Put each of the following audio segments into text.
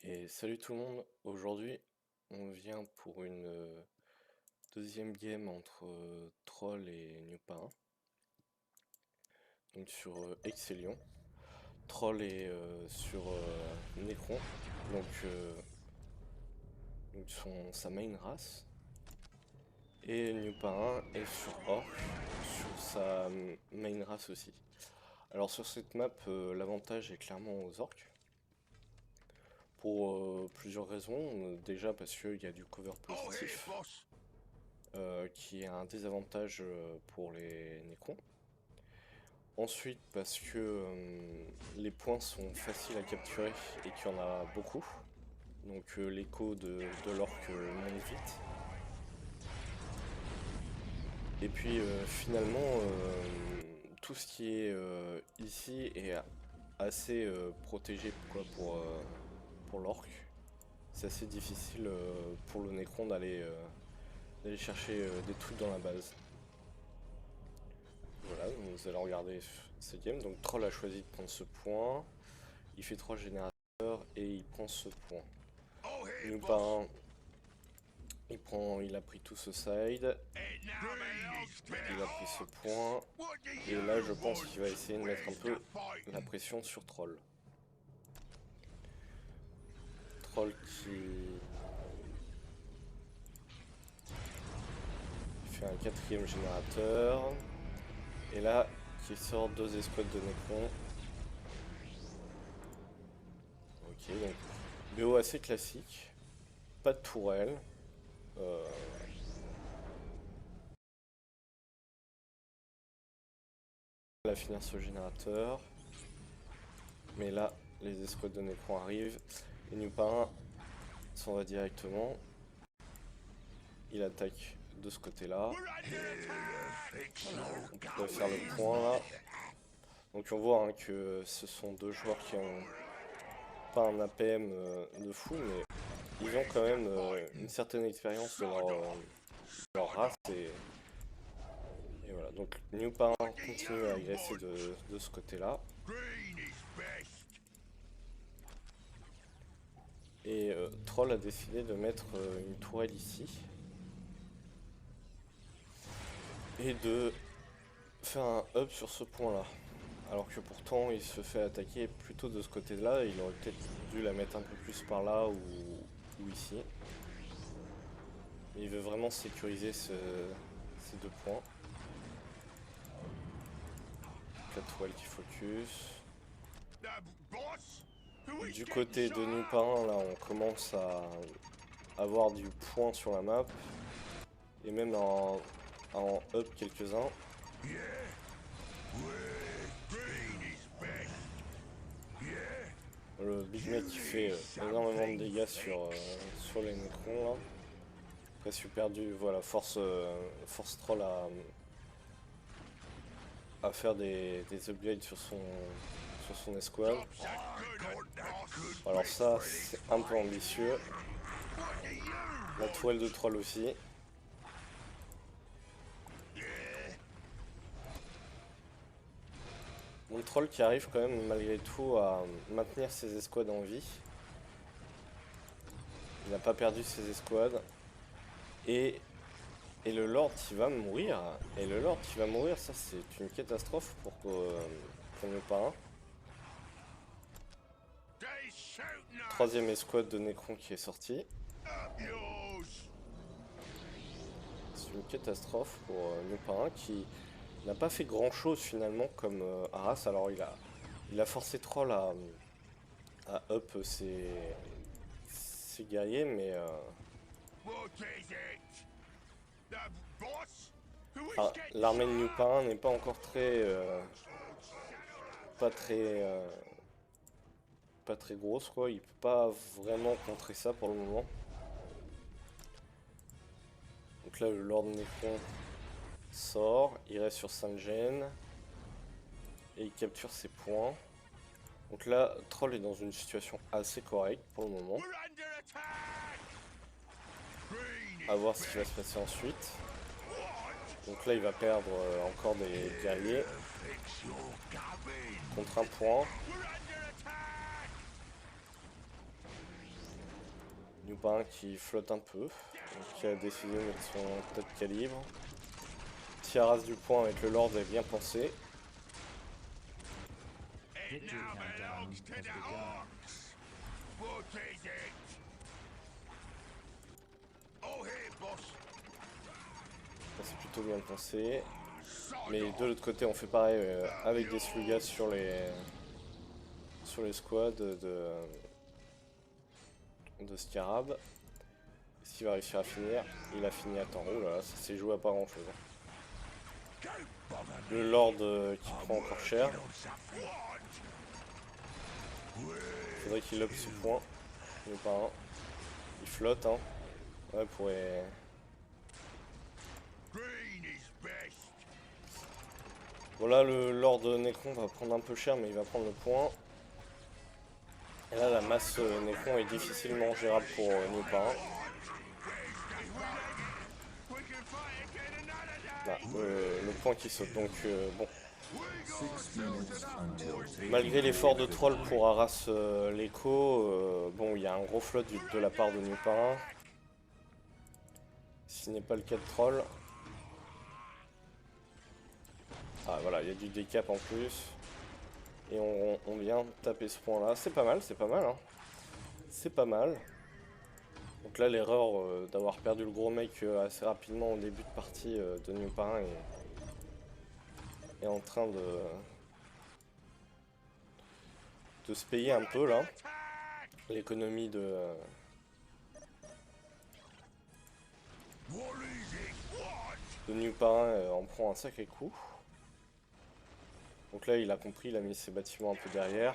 Et salut tout le monde, aujourd'hui on vient pour une deuxième game entre Troll et Newpin, donc sur Excellion. Troll est sur Necron, donc sa main race, et Newpin est sur Orc, sur sa main race aussi. Alors sur cette map, l'avantage est clairement aux orcs. Pour plusieurs raisons. Déjà parce qu'il y a du cover positif, qui est un désavantage pour les Necrons. Ensuite parce que les points sont faciles à capturer et qu'il y en a beaucoup. Donc l'écho de l'orc monte vite. Et puis finalement, tout ce qui est ici est assez protégé pour l'orc. C'est assez difficile pour le Necron d'aller chercher des trucs dans la base. Voilà, vous allez regarder cette game. Donc Troll a choisi de prendre ce point. Il fait 3 générateurs et il prend ce point. Newpin, il a pris tout ce side. Il a pris ce point. Et là je pense qu'il va essayer de mettre un peu la pression sur Troll. Troll qui fait un 4ème générateur. Et là, qui sort 2 escouades de Necron. Ok, donc BO assez classique. Pas de tourelle. On va finir ce générateur. Mais là, les escouades de Necron arrivent. Et Newpin s'en va directement. Il attaque de ce côté-là. On peut faire le point là. Donc on voit hein, que ce sont deux joueurs qui ont pas un APM de fou, mais ils ont quand même une certaine expérience de leur race. Et voilà, donc Newpin continue à agresser de ce côté-là. Et Troll a décidé de mettre une tourelle ici. Et de faire un up sur ce point-là. Alors que pourtant il se fait attaquer plutôt de ce côté-là. Il aurait peut-être dû la mettre un peu plus par là ou ici. Mais il veut vraiment sécuriser ces 2 points. La tourelle qui focus. Du côté de Newpin, là on commence à avoir du point sur la map. Et même en up quelques-uns. Le Big Mec qui fait énormément de dégâts sur les Necrons là. Presque perdu, voilà, force Troll à faire des upgrades sur son escouade. Alors ça c'est un peu ambitieux. La tourelle de Troll aussi. Mon Troll qui arrive quand même malgré tout à maintenir ses escouades en vie. Il n'a pas perdu ses escouades. Et le Lord qui va mourir. Et le Lord qui va mourir, ça c'est une catastrophe pour Newpin. 3ème escouade de Necron qui est sortie. C'est une catastrophe pour Newpin qui n'a pas fait grand chose finalement comme Arras. Alors il a forcé Troll à up ses guerriers, mais l'armée de Newpin n'est pas encore pas très grosse quoi. Il peut pas vraiment contrer ça pour le moment. Donc là le Lord Necron sort, il reste sur Saint-Gène et il capture ses points. Donc là, Troll est dans une situation assez correcte pour le moment. A voir ce qui va se passer ensuite. Donc là, il va perdre encore des guerriers. Contre un point. copain qui flotte un peu, qui a décidé de mettre son tas de calibre. Tiaras du point avec le Lord est bien pensé. C'est plutôt bien pensé. Mais de l'autre côté on fait pareil avec des Slugas sur les squads de Scarab. Est-ce qu'il va réussir à finir? Il a fini à temps. Oh là là, ça s'est joué à pas grand chose. Le Lord qui prend encore cher. Faudrait qu'il up ce point. Mais pas un. Il flotte hein. Ouais pourrait. Bon là le Lord Necron va prendre un peu cher mais il va prendre le point. Et là la masse Necron est difficilement gérable pour New-Parrain. Là, le point qui saute donc bon. Malgré l'effort de troll pour harass l'écho, bon il y a un gros flotte de la part de New-Parrain. Ce n'est pas le cas de troll. Ah voilà, il y a du décap en plus. Et on vient taper ce point là. C'est pas mal, c'est pas mal. Hein. C'est pas mal. Donc là l'erreur d'avoir perdu le gros mec assez rapidement au début de partie de New-Parrain est en train de se payer un peu là. L'économie de New-Parrain en prend un sacré coup. Donc là il a compris, il a mis ses bâtiments un peu derrière.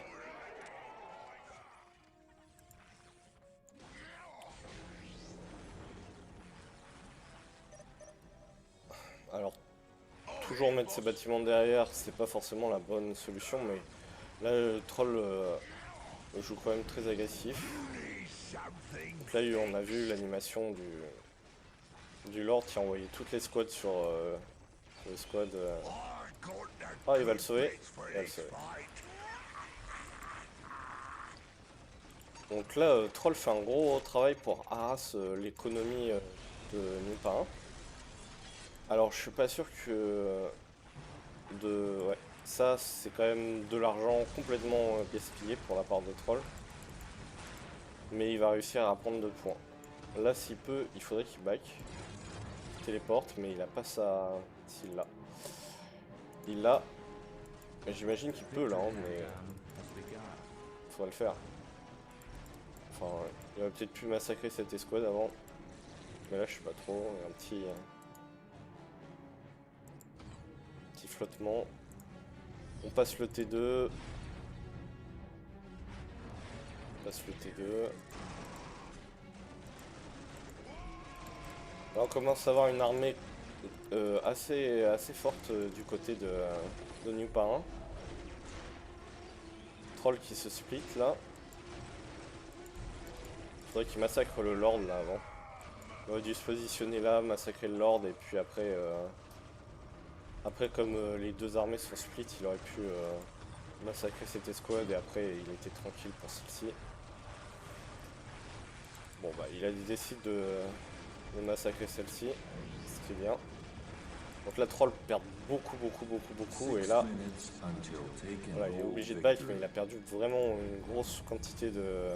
Alors toujours mettre ses bâtiments derrière c'est pas forcément la bonne solution, mais là le troll joue quand même très agressif. Donc là on a vu l'animation du Lord qui a envoyé toutes les squads sur le squad. Ah il va le sauver. Il va le sauver. Donc là Troll fait un gros travail pour harass l'économie de New-Parrain. Alors je suis pas sûr que ouais, ça c'est quand même de l'argent complètement gaspillé pour la part de Troll. Mais il va réussir à prendre 2 points. Là s'il peut, il faudrait qu'il back. Il téléporte, mais il a pas sa... S'il l'a. Il l'a. J'imagine qu'il peut là, hein, mais... faudrait le faire. Enfin, il aurait peut-être pu massacrer cette escouade avant. Mais là je sais pas trop, il y a un petit flottement. On passe le T2. On passe le T2. Là on commence à avoir une armée assez forte du côté de New-Parrain. Troll qui se split là. Faudrait qu'il massacre le Lord là avant. Il aurait dû se positionner là, massacrer le Lord et puis après... Après comme les deux armées sont split, il aurait pu massacrer cette escouade et après il était tranquille pour celle-ci. Bon bah il décide de massacrer celle-ci, ce qui est bien. Donc là Troll perd beaucoup et là voilà, il est obligé de back mais il a perdu vraiment une grosse quantité de...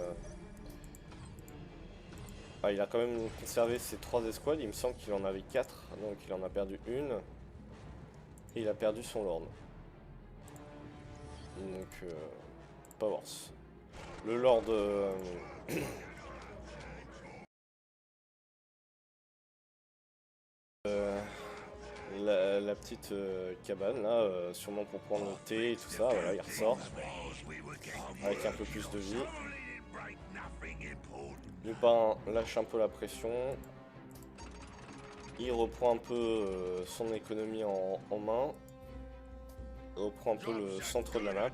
Ah, il a quand même conservé ses 3 escouades, il me semble qu'il en avait 4, donc il en a perdu une. Et il a perdu son Lord. Donc pas worse. Le Lord la petite cabane là, sûrement pour prendre le thé et tout ça, voilà, il ressort. Avec un peu plus de vie. Lupin lâche un peu la pression. Il reprend un peu son économie en main. Il reprend un peu le centre de la map.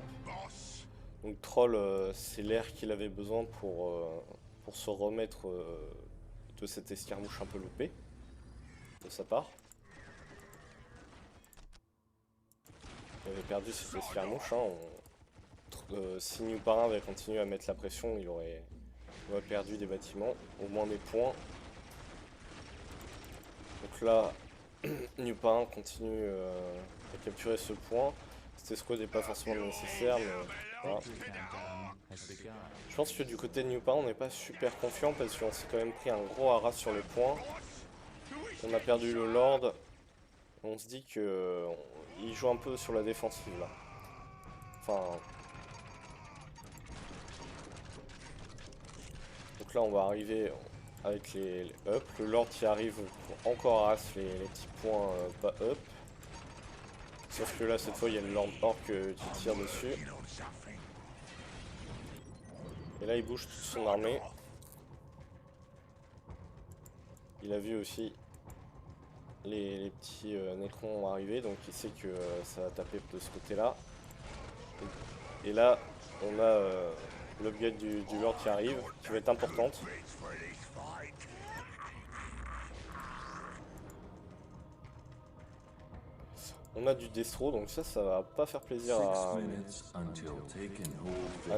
Donc Troll, c'est l'air qu'il avait besoin pour se remettre de cette escarmouche un peu loupée de sa part. Il avait perdu cette escarmouche. Hein, si New-Parrain avait continué à mettre la pression, il aurait On a perdu des bâtiments, au moins des points. Donc là, Newparin continue à capturer ce point. Cette escouade n'est pas forcément nécessaire, mais voilà. Je pense que du côté de Newparin, on n'est pas super confiant parce qu'on s'est quand même pris un gros haras sur les points. On a perdu le Lord. On se dit que il joue un peu sur la défensive là. Enfin. Donc là, on va arriver avec les up. Le Lord qui arrive pour encore haras les petits points pas up. Sauf que là, cette fois, il y a le Lord Orc qui tire dessus. Et là, il bouge toute son armée. Il a vu aussi les petits Necrons arriver, donc il sait que ça va taper de ce côté-là. Et là, on a l'upgrade du Lord qui arrive, qui va être importante. On a du Destro, donc ça va pas faire plaisir à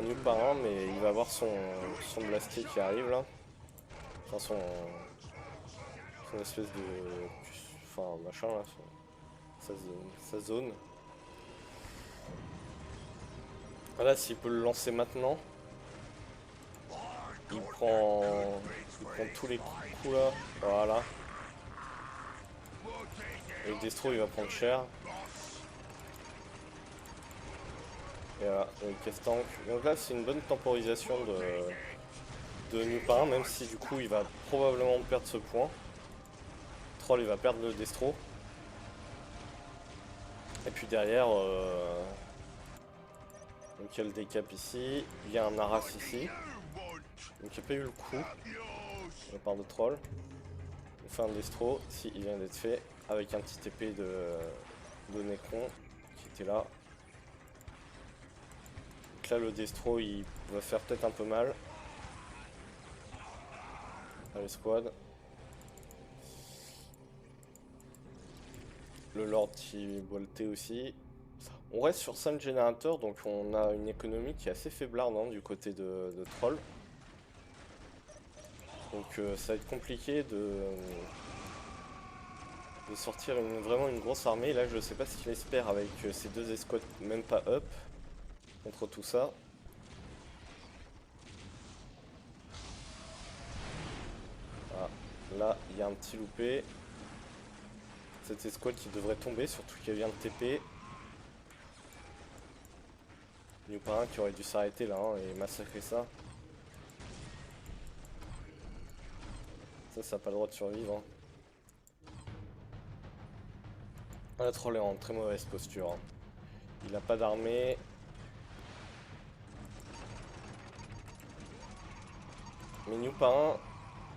Newparin, mais il va avoir son Blasté qui arrive là. Enfin, son espèce de... Enfin, machin là, sa zone. Voilà, s'il peut le lancer maintenant, il prend tous les coups là, voilà. Et le Destro il va prendre cher. Et voilà, le casse-tank. Donc là c'est une bonne temporisation de Newparin, même si du coup il va probablement perdre ce point. Troll il va perdre le Destro. Et puis derrière, donc il y a le décap ici, il y a un Haras ici. Donc il n'y a pas eu le coup de la part de Troll. On fait un Destro, si il vient d'être fait, avec un petit épée de Necron qui était là. Donc là le Destro il va faire peut-être un peu mal à l'escouade. Le Lord qui boltait aussi. On reste sur 5 générateurs, donc on a une économie qui est assez faiblarde hein, du côté de Troll. Donc ça va être compliqué de sortir vraiment une grosse armée. Là je sais pas ce qu'il espère avec ces deux escouades même pas up contre tout ça. Ah, là il y a un petit loupé. Cette escouade qui devrait tomber, surtout qu'elle vient de TP. Newparin qui aurait dû s'arrêter là hein, et massacrer ça. Ça n'a pas le droit de survivre. Hein. La Troll est en très mauvaise posture. Hein. Il n'a pas d'armée. Mais Newparin,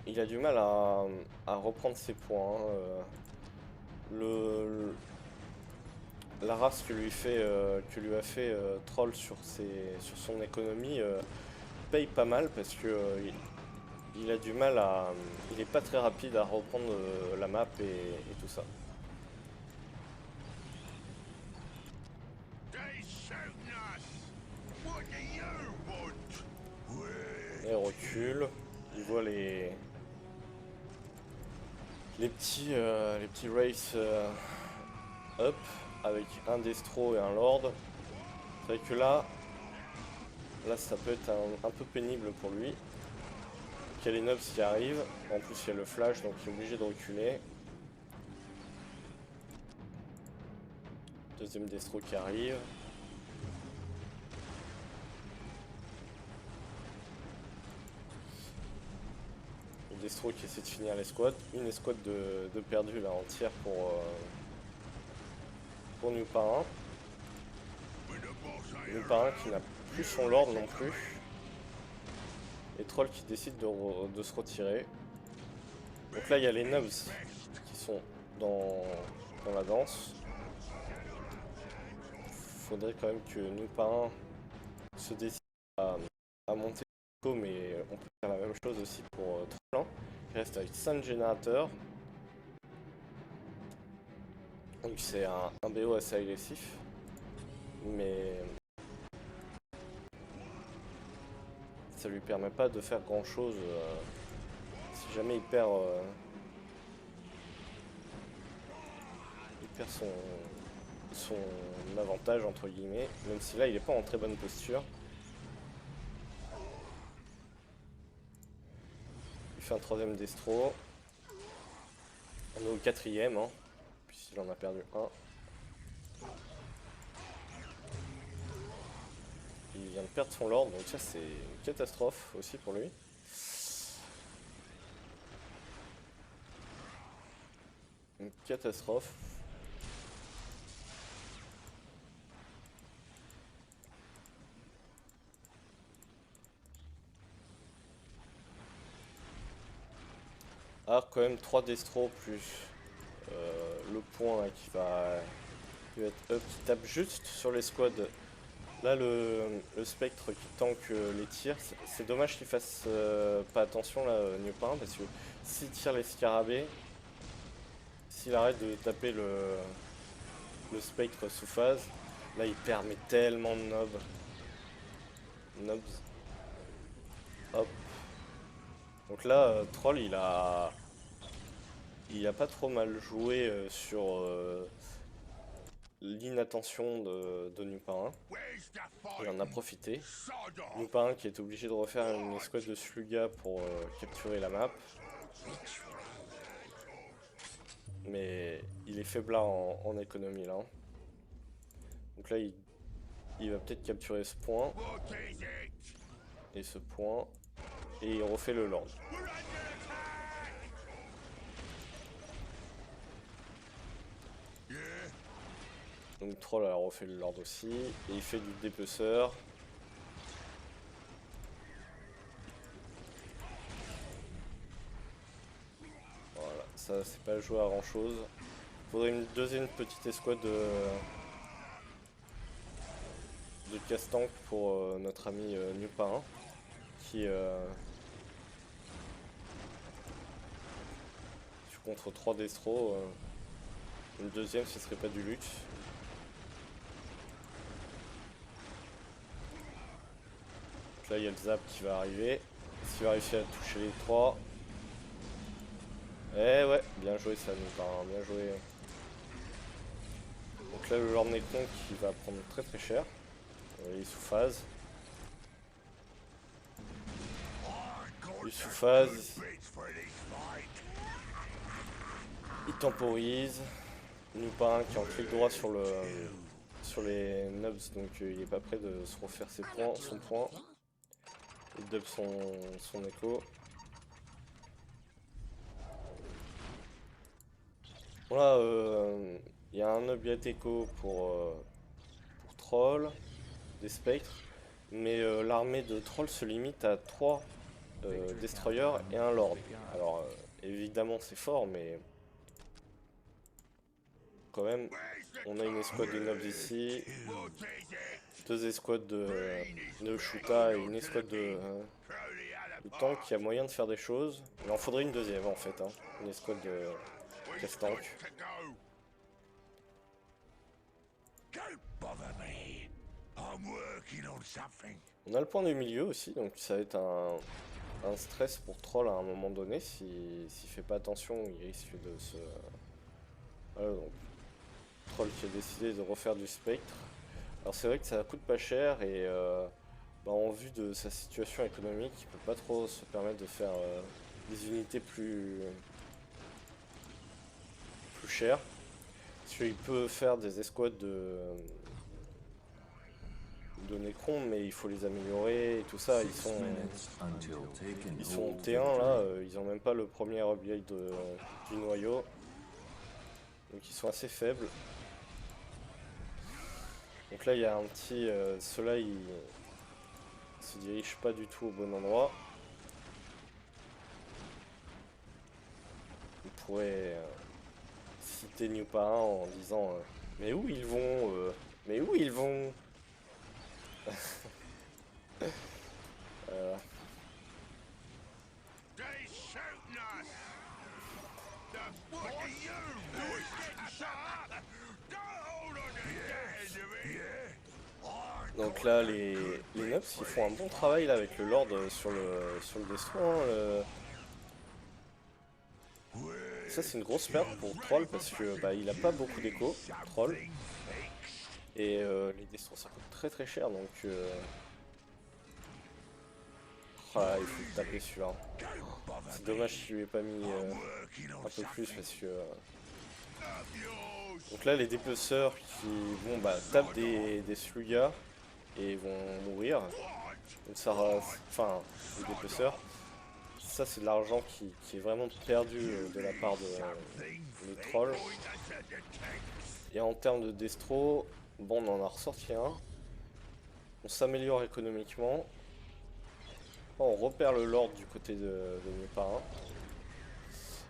il a du mal à reprendre ses points. Hein. La race que lui a fait Troll sur son économie paye pas mal parce que il a du mal à... Il est pas très rapide à reprendre la map et tout ça. Et il recule. Il voit les petits races up avec un Destro et un Lord. C'est vrai que là ça peut être un peu pénible pour lui. Il y a les nobs qui arrivent, en plus il y a le flash donc il est obligé de reculer. Deuxième Destro qui arrive. Le Destro qui essaie de finir l'escouade. Une escouade de perdu là entière pour Newparin. Newparin qui n'a plus son Lord non plus. Et Troll qui décide de se retirer. Donc là il y a les nobs qui sont dans la danse. Faudrait quand même que Newparin se décide à monter le coup, mais on peut faire la même chose aussi pour Troll. Il reste avec 5 générateurs. Donc c'est un BO assez agressif. Mais ça lui permet pas de faire grand chose si jamais il perd son avantage entre guillemets, même si là il est pas en très bonne posture. Il fait un troisième destro. On est au quatrième, hein, puisqu'il en a perdu un. Il vient de perdre son lord, donc ça c'est une catastrophe aussi pour lui. Une catastrophe. Ah, quand même 3 destros plus le point là, qui va être up, qui tape juste sur les squads. Là, le spectre qui tank les tirs, c'est dommage qu'il fasse pas attention là, Newpin, parce que s'il tire les scarabées, s'il arrête de taper le spectre sous phase, là il permet tellement de nobs. Hop. Donc là, Troll il a pas trop mal joué sur l'inattention de Newpin 1. Il en a profité. Newpin 1 qui est obligé de refaire une escouade de Sluga pour capturer la map. Mais il est faiblard en économie là. Donc là il va peut-être capturer ce point. Et ce point. Et il refait le lord. Donc Troll a refait le lord aussi. Et il fait du dépeceur. Voilà, ça c'est pas joué à grand chose. Faudrait une deuxième petite escouade de casse-tank pour notre ami Newpin 1 qui contre 3 destros. Une deuxième ce serait pas du luxe. Donc là il y a le zap qui va arriver. S'il va réussir à toucher les 3. Eh ouais, bien joué ça Newpin 1, bien joué. Donc là le Lord Necron qui va prendre très très cher. Il est sous phase. Il est sous phase. Il temporise. Newpin 1 qui est en clic droit sur les nubs, donc il est pas prêt de se refaire son point. Il dub son écho. Voilà, il y a un objet écho pour Troll, des spectres, mais l'armée de Troll se limite à 3 destroyers et un lord. Alors évidemment c'est fort, mais quand même on a une escouade de nobs ici, 2 escouades de Shuta et une escouade de tank qui a moyen de faire des choses. Il en faudrait une deuxième en fait, hein, une escouade de casse-tank. On a le point du milieu aussi, donc ça va être un stress pour Troll à un moment donné. S'il fait pas attention, il risque de se... Voilà, donc Troll qui a décidé de refaire du spectre. Alors c'est vrai que ça coûte pas cher et en vue de sa situation économique, il peut pas trop se permettre de faire des unités plus chères. Parce qu'il peut faire des escouades de Necron, mais il faut les améliorer et tout ça. Ils sont T1 là, ils ont même pas le premier upgrade du noyau. Donc ils sont assez faibles. Donc là il y a un petit... ceux-là ils se dirigent pas du tout au bon endroit. On pourrait citer Newpin 1 en disant mais où ils vont mais où ils vont Donc là, les Nubs, ils font un bon travail là avec le Lord sur le Destro. Hein, Ça, c'est une grosse perte pour Troll parce que bah, il a pas beaucoup d'écho, Troll. Et les Destros, ça coûte très très cher donc. Ah, il faut le taper celui-là. C'est dommage qu'il lui ait pas mis un peu plus parce que. Donc là, les dépeceurs qui bon, bah, tapent des slugas et vont mourir. Donc ça, enfin, les dépeceurs. Ça, c'est de l'argent qui est vraiment perdu de la part des trolls. Et en termes de destro, bon, on en a ressorti un. On s'améliore économiquement. On repère le lord du côté de mes parents.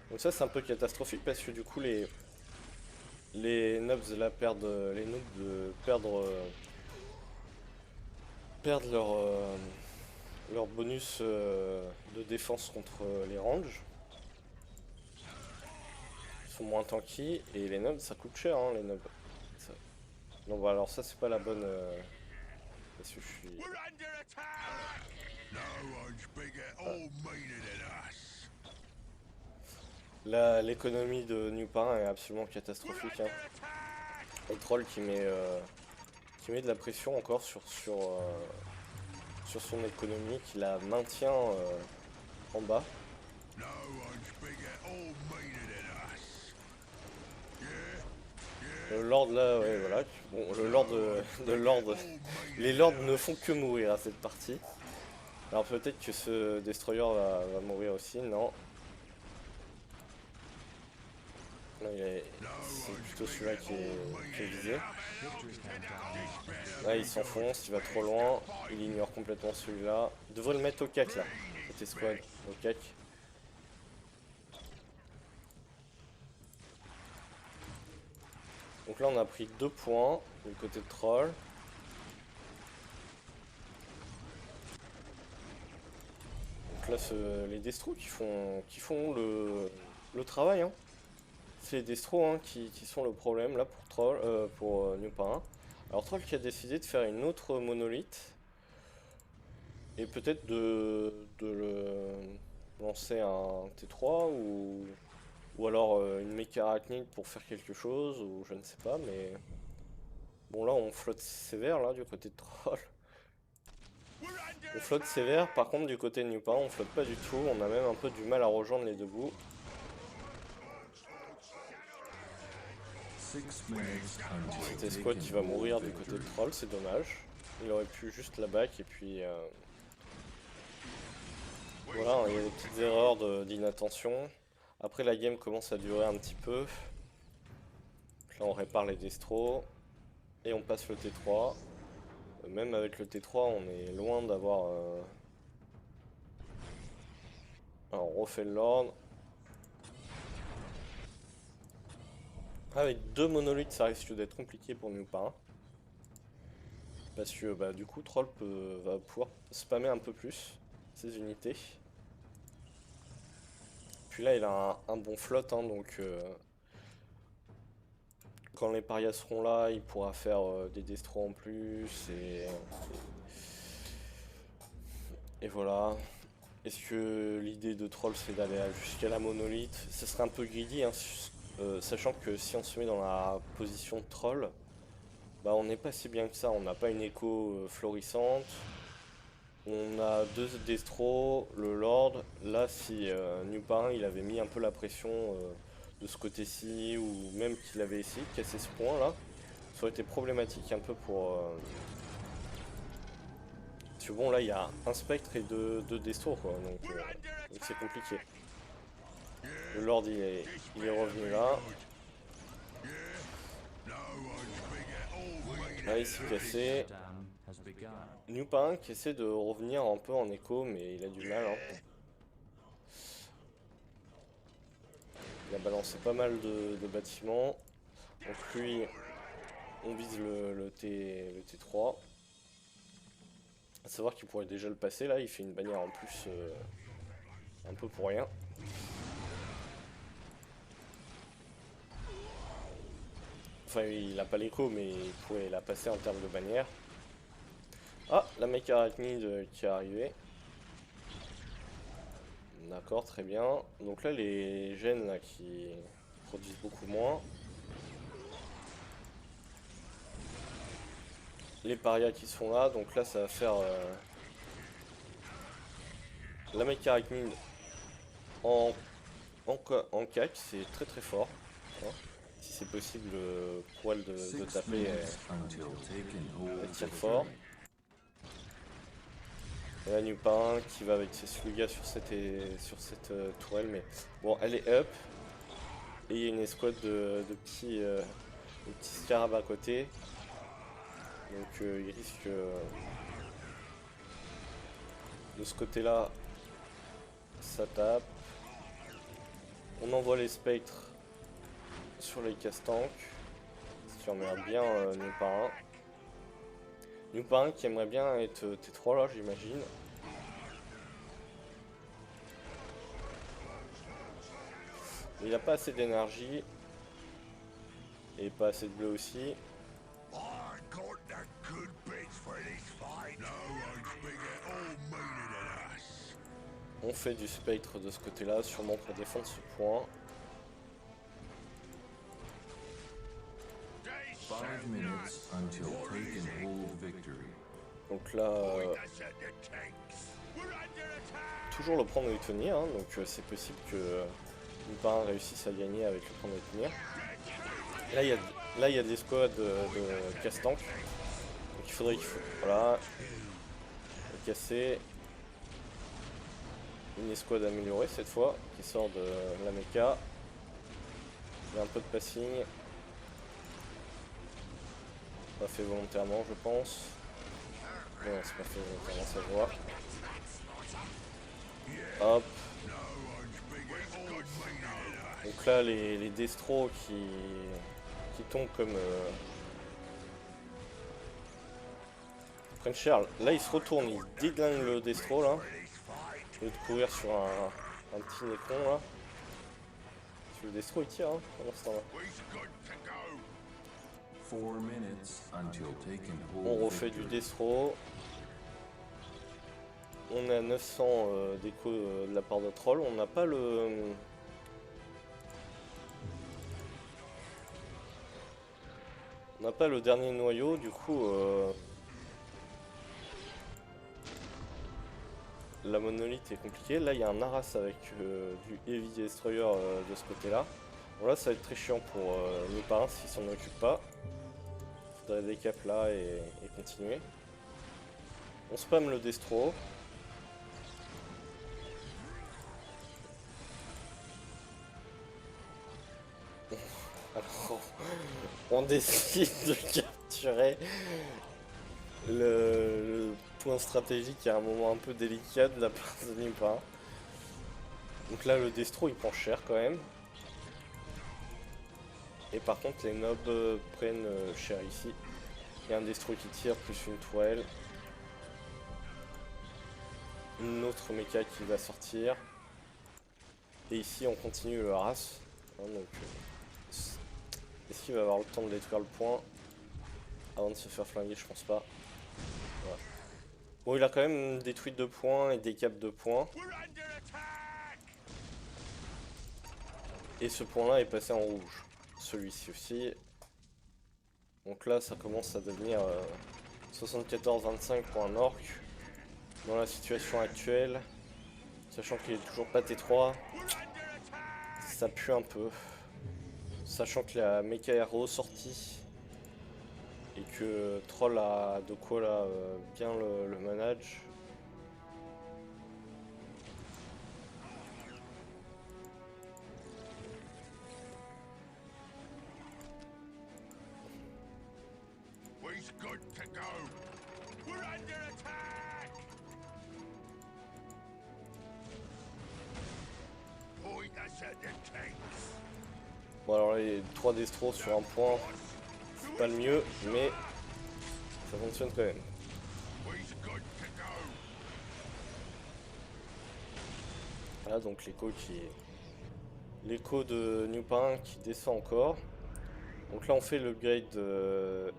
Donc ça, c'est un peu catastrophique parce que du coup, les noobs là perdent, les noobs perdent leur bonus de défense contre les ranges. Ils sont moins tanky et les noobs ça coûte cher hein, les noobs. Ça... Donc voilà, alors ça c'est pas la bonne. Parce que je suis. Là, l'économie de New Parrain est absolument catastrophique. Hein. Le troll qui met de la pression encore sur son économie, qui la maintient en bas. Le Lord là, ouais, voilà. Bon, le Lord de Lord. Les Lords ne font que mourir à cette partie. Alors peut-être que ce Destroyer va mourir aussi, non. C'est plutôt celui-là qui est visé. Là il s'enfonce, il va trop loin, il ignore complètement celui-là. Il devrait le mettre au cac là, cette escouade, au cac. Donc là on a pris 2 points du côté de troll. Donc là les destros qui font le travail. Hein. C'est les destros hein, qui sont le problème là pour troll, pour New Parrain. Alors troll qui a décidé de faire une autre monolithe. Et peut-être de le lancer un T3 ou alors une méca arachnide pour faire quelque chose ou je ne sais pas mais bon là on flotte sévère là du côté de troll. On flotte sévère par contre du côté de New Parrain on flotte pas du tout, on a même un peu du mal à rejoindre les deux bouts. Cette escouade qui va mourir du côté de troll, c'est dommage. Il aurait pu juste la back et puis voilà, il y a des petites erreurs d'inattention. Après la game commence à durer un petit peu. Donc là on répare les destros. Et on passe le T3. Même avec le T3 on est loin d'avoir... Alors on refait le Lord. Avec 2 monolithes ça risque d'être compliqué pour New Parrain. Parce que bah, du coup Troll va pouvoir spammer un peu plus ses unités. Puis là il a un bon flotte hein, donc quand les parias seront là il pourra faire des destros en plus et voilà. Est-ce que l'idée de Troll c'est d'aller jusqu'à la monolithe? Ce serait un peu greedy hein, sachant que si on se met dans la position de Troll, bah on n'est pas si bien que ça, on n'a pas une écho florissante. On a 2 destros, le Lord. Là, si New Parrain il avait mis un peu la pression de ce côté-ci, ou même qu'il avait essayé de casser ce point là, ça aurait été problématique un peu pour. Parce que bon, là il y a un spectre et 2 destros quoi, donc c'est compliqué. Le Lord il est revenu là. Là il s'est cassé. New Parrain qui essaie de revenir un peu en écho mais il a du mal hein. Il a balancé pas mal de bâtiments. Donc lui on vise le T3. A savoir qu'il pourrait déjà le passer là, il fait une bannière en plus un peu pour rien. Enfin il a pas l'écho mais il pourrait la passer en termes de bannière. Ah, la mec arachnide qui est arrivée. D'accord, très bien. Donc là, les gènes là, qui produisent beaucoup moins. Les parias qui sont là, donc là, ça va faire la mec arachnide en, en cac, c'est très très fort. Hein. Si c'est possible pour elle de taper, elle tire fort. Et la Nupin qui va avec ses slugas sur cette tourelle, mais bon, elle est up. Et il y a une escouade de petits scarabs à côté. Donc il risque de ce côté-là, ça tape. On envoie les spectres sur les casse-tanks. Ce qui emmerde bien Nupin. Nupin qui aimerait bien être T3 là, j'imagine. Il n'a pas assez d'énergie. Et pas assez de bleu aussi. On fait du spectre de ce côté-là, sûrement pour défendre ce point. Donc là, toujours le prendre et tenir, hein, donc c'est possible que Nupin réussisse à gagner avec le prendre et tenir. Là, il y a des squads de casse-tank. Donc il faudrait voilà, casser une escouade améliorée cette fois, qui sort de la mecha. Il y a un peu de passing. Pas fait volontairement, je pense. Non, c'est pas fait volontairement, ça se voit. Hop. Donc là, les destros qui tombent comme... prennent cher. Là, il se retourne, il déglingue le destro, là. Au lieu de courir sur un petit nécron, là. Sur le destro, il tire, hein, pendant ce temps-là. On refait du destro. On est à 900 d'écho de la part de troll. On n'a pas le... On n'a pas le dernier noyau, du coup... la monolithe est compliquée. Là, il y a un Aras avec du Heavy Destroyer de ce côté-là. Bon, là, ça va être très chiant pour Nupin s'il s'en occupe pas. Faudrait des caps là et continuer. On spam le destro. Alors, on décide de capturer le point stratégique à un moment un peu délicat de la part de Nupin. Donc là, le destro il prend cher quand même. Et par contre, les nobs prennent cher ici. Il y a un destro qui tire, plus une tourelle. Une autre méca qui va sortir. Et ici, on continue le harass. Hein, donc, est-ce qu'il va avoir le temps de détruire le point avant de se faire flinguer? Je pense pas. Ouais. Bon, il a quand même détruit 2 points et des caps 2 points. Et ce point-là est passé en rouge. Celui-ci aussi. Donc là, ça commence à devenir 74-25 pour un orc. Dans la situation actuelle, sachant qu'il est toujours pas T3, ça pue un peu. Sachant que la mecha est ressortie et que Troll a de quoi là bien le manage. Bon alors les 3 destros sur un point, c'est pas le mieux, mais ça fonctionne quand même. Voilà donc l'écho de Nupin qui descend encore. Donc là on fait l'upgrade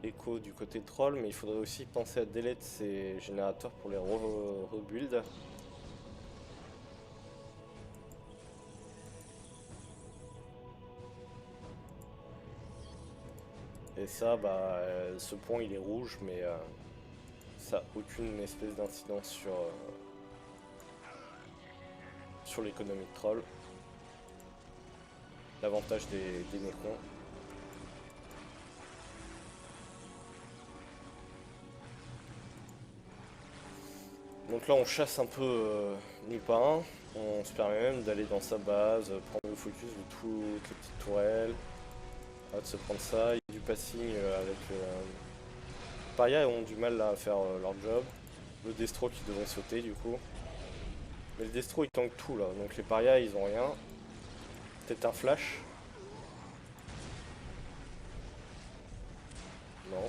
Echo du côté troll, mais il faudrait aussi penser à delete ces générateurs pour les rebuild. Et ça, bah, ce point il est rouge, mais ça n'a aucune espèce d'incidence sur l'économie de troll. L'avantage des Necrons. Donc là on chasse un peu Nupin. On se permet même d'aller dans sa base, prendre le focus de toutes les petites tourelles. De se prendre ça. Il y a du passing avec... Paria ont du mal là, à faire leur job. Le Destro qui devrait sauter du coup. Mais le Destro il tank tout là, donc les Parias ils ont rien. Peut-être un flash. Non.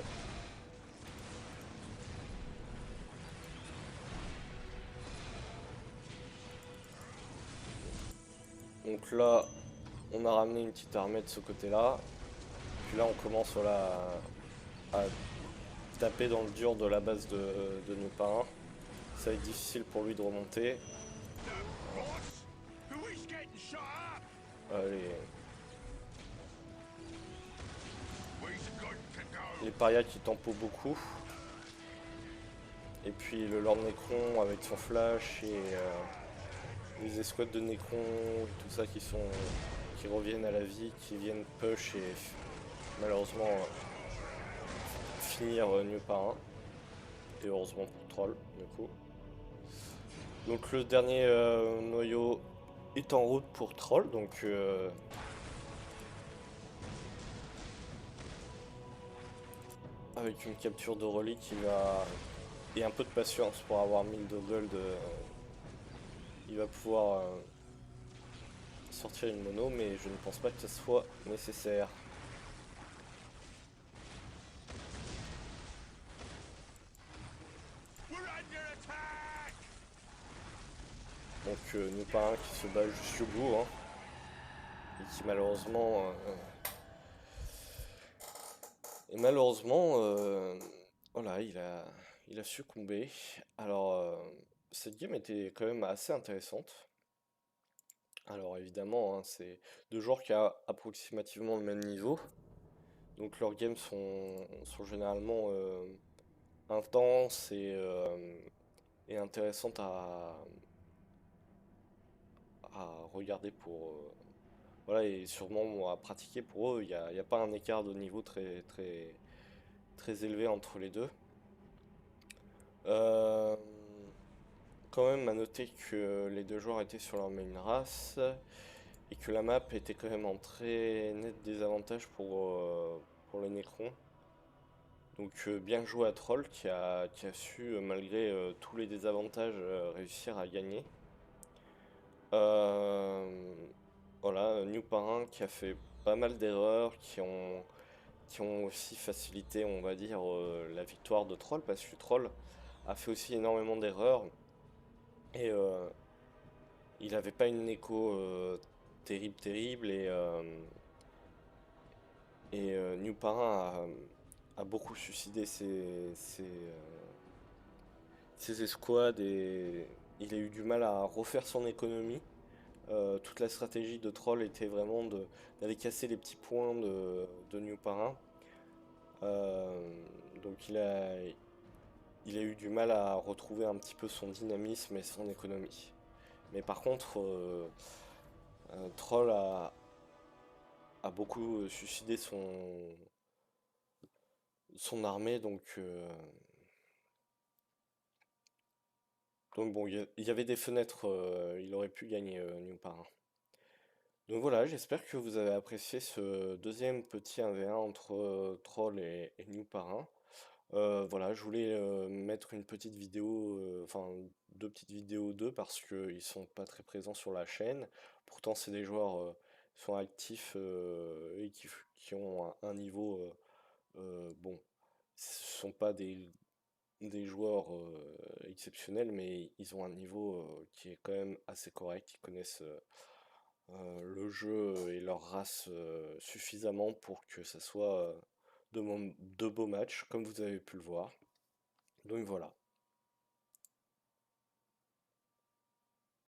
Donc là, on a ramené une petite armée de ce côté-là. Puis là, on commence voilà, à taper dans le dur de la base de Nupin. Ça va être difficile pour lui de remonter. Les, les parias qui tempo beaucoup. Et puis le Lord Necron avec son flash et les escouades de Necron, tout ça qui reviennent à la vie, qui viennent push et malheureusement finir mieux par un. Et heureusement pour Troll du coup. Donc le dernier noyau est en route pour Troll, donc avec une capture de relique qui va et un peu de patience pour avoir 1000 de gold, il va pouvoir sortir une mono, mais je ne pense pas que ce soit nécessaire. Donc Nupin qui se bat jusqu'au bout, hein, et qui malheureusement, voilà, il a succombé. Alors cette game était quand même assez intéressante. Alors évidemment, hein, c'est deux joueurs qui ont approximativement le même niveau. Donc leurs games sont généralement intenses et intéressantes à regarder pour... voilà, et sûrement bon, à pratiquer pour eux. Il y a pas un écart de niveau très élevé entre les deux. Euh, Quand même à noter que les deux joueurs étaient sur leur main race et que la map était quand même en très net désavantage pour les Necrons. Donc bien joué à Troll qui a su, malgré tous les désavantages, réussir à gagner. Euh, voilà, New Parrain qui a fait pas mal d'erreurs, qui ont aussi facilité, on va dire, la victoire de Troll, parce que Troll a fait aussi énormément d'erreurs. Et il n'avait pas une écho terrible, et New Parrain a beaucoup suicidé ses escouades et il a eu du mal à refaire son économie. Toute la stratégie de Troll était vraiment d'aller casser les petits points de New Parrain. Donc il a eu du mal à retrouver un petit peu son dynamisme et son économie. Mais par contre, Troll a beaucoup suicidé son armée, donc bon, il y avait des fenêtres, il aurait pu gagner New Parrain. Donc voilà, j'espère que vous avez apprécié ce deuxième petit 1v1 entre Troll et New Parrain. Voilà, je voulais mettre une petite vidéo, enfin deux petites vidéos d'eux parce qu'ils sont pas très présents sur la chaîne. Pourtant, c'est des joueurs qui sont actifs et qui ont un niveau bon. Ce sont pas des joueurs exceptionnels, mais ils ont un niveau qui est quand même assez correct. Ils connaissent le jeu et leur race suffisamment pour que ça soit de beaux matchs, comme vous avez pu le voir. Donc voilà.